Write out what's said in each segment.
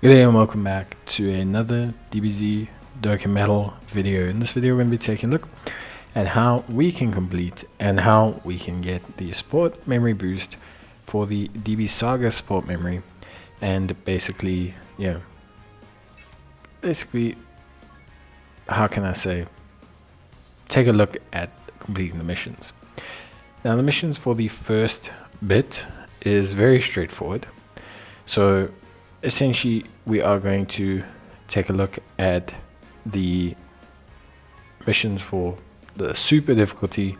Good day and welcome back to another DBZ Dokkan Metal video. In this video we're going to be taking a look at how we can complete and how we can get the support memory boost for the DB Saga support memory, and basically how can I say, take a look at completing the missions. Now the missions for the first bit is very straightforward. So essentially we are going to take a look at the missions for the super difficulty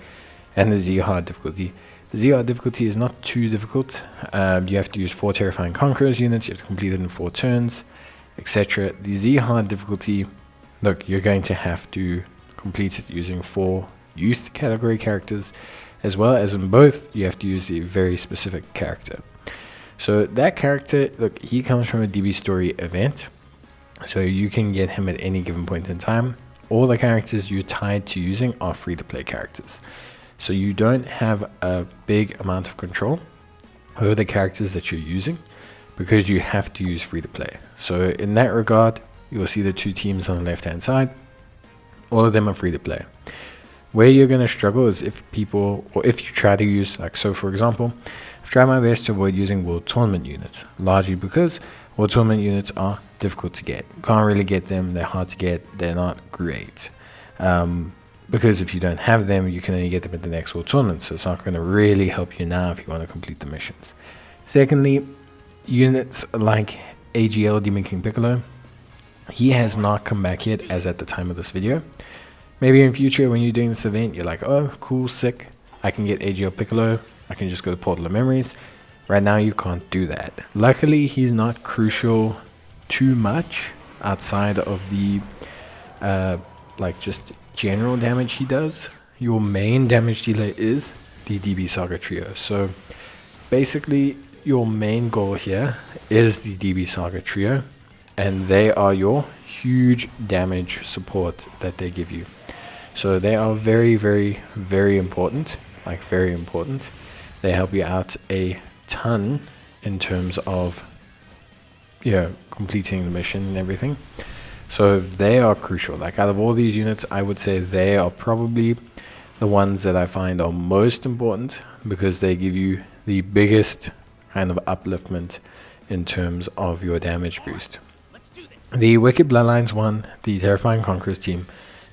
and the Z hard difficulty. The Z hard difficulty is not too difficult. You have to use 4 terrifying conquerors units, you have to complete it in 4 turns, etc. The Z hard difficulty, look, you're going to have to complete it using 4 youth category characters, as well as in both you have to use a very specific character. So that character, look, he comes from a DB Story event, so you can get him at any given point in time. All the characters you're tied to using are free-to-play characters, so you don't have a big amount of control over the characters that you're using because you have to use free-to-play. So in that regard, you'll see the 2 teams on the left-hand side. All of them are free-to-play. Where you're going to struggle is if you try to use, like, so for example, I've tried my best to avoid using World Tournament units, largely because World Tournament units are difficult to get. Can't really get them, they're hard to get, they're not great. Because if you don't have them, you can only get them at the next World Tournament, so it's not going to really help you now if you want to complete the missions. Secondly, units like AGL Demon King Piccolo, he has not come back yet as at the time of this video. Maybe in future when you're doing this event, you're like, oh, cool, sick, I can get AGL Piccolo, I can just go to Portal of Memories. Right now you can't do that. Luckily, he's not crucial too much outside of the like just general damage he does. Your main damage dealer is the DB Saga trio. So basically your main goal here is the DB Saga trio, and they are your huge damage support that they give you. So they are very, very, very important, like very important. They help you out a ton in terms of completing the mission and everything. So they are crucial. Like, out of all these units, I would say they are probably the ones that I find are most important because they give you the biggest kind of upliftment in terms of your damage boost. The Wicked Bloodlines one, the Terrifying Conquerors team,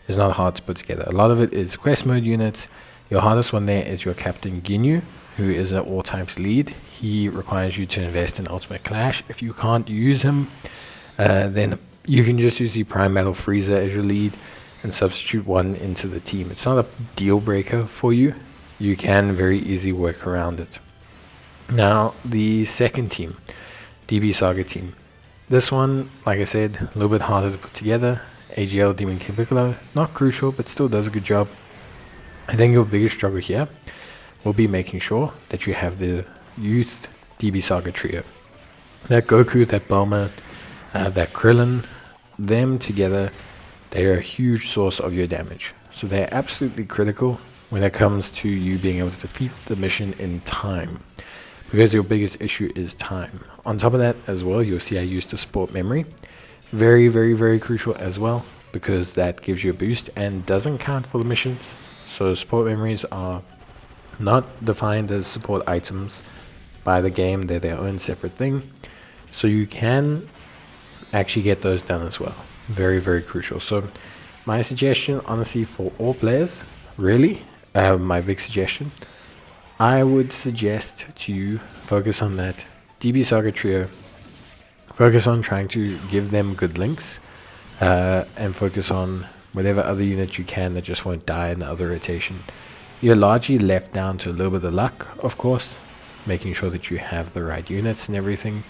is not hard to put together. A lot of it is quest mode units. Your hardest one there is your Captain Ginyu, who is an all types lead. He requires you to invest in Ultimate Clash. If you can't use him, then you can just use the Prime Metal Freezer as your lead and substitute one into the team. It's not a deal breaker for you. You can very easily work around it. Now, the second team, DB Saga team. This one, like I said, a little bit harder to put together. AGL Demon King Piccolo, not crucial, but still does a good job. I think your biggest struggle here will be making sure that you have the youth DB Saga trio. That Goku, that Bulma, that Krillin, them together, they are a huge source of your damage. So they're absolutely critical when it comes to you being able to defeat the mission in time, because your biggest issue is time. On top of that as well, you'll see I used the support memory. Very, very, very crucial as well, because that gives you a boost and doesn't count for the missions. So support memories are not defined as support items by the game. They're their own separate thing. So you can actually get those done as well. Very, very crucial. So my suggestion, honestly, for all players, really, my big suggestion, I would suggest to focus on that DB Saga trio. Focus on trying to give them good links, and focus on whatever other unit you can that just won't die in the other rotation. You're largely left down to a little bit of luck, of course, making sure that you have the right units and everything.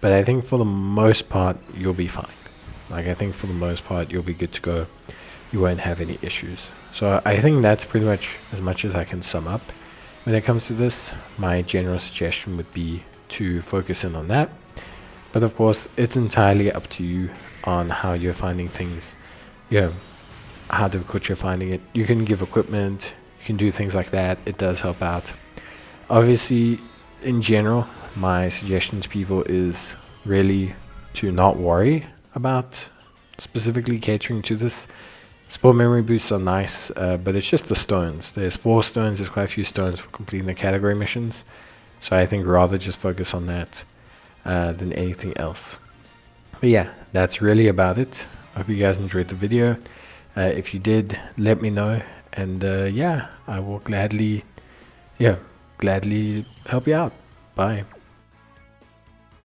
But I think for the most part, you'll be fine. Like, I think for the most part, you'll be good to go. You won't have any issues. So I think that's pretty much as I can sum up. When it comes to this, my general suggestion would be to focus in on that. But of course, it's entirely up to you on how you're finding things, how difficult you're finding it. You can give equipment, you can do things like that. It does help out. Obviously, in general, my suggestion to people is really to not worry about specifically catering to this. Sport memory boosts are nice, but it's just the stones. There's 4 stones, there's quite a few stones for completing the category missions. So I think rather just focus on that than anything else. But yeah, that's really about it. I hope you guys enjoyed the video. If you did, let me know. And yeah, I will gladly help you out. Bye.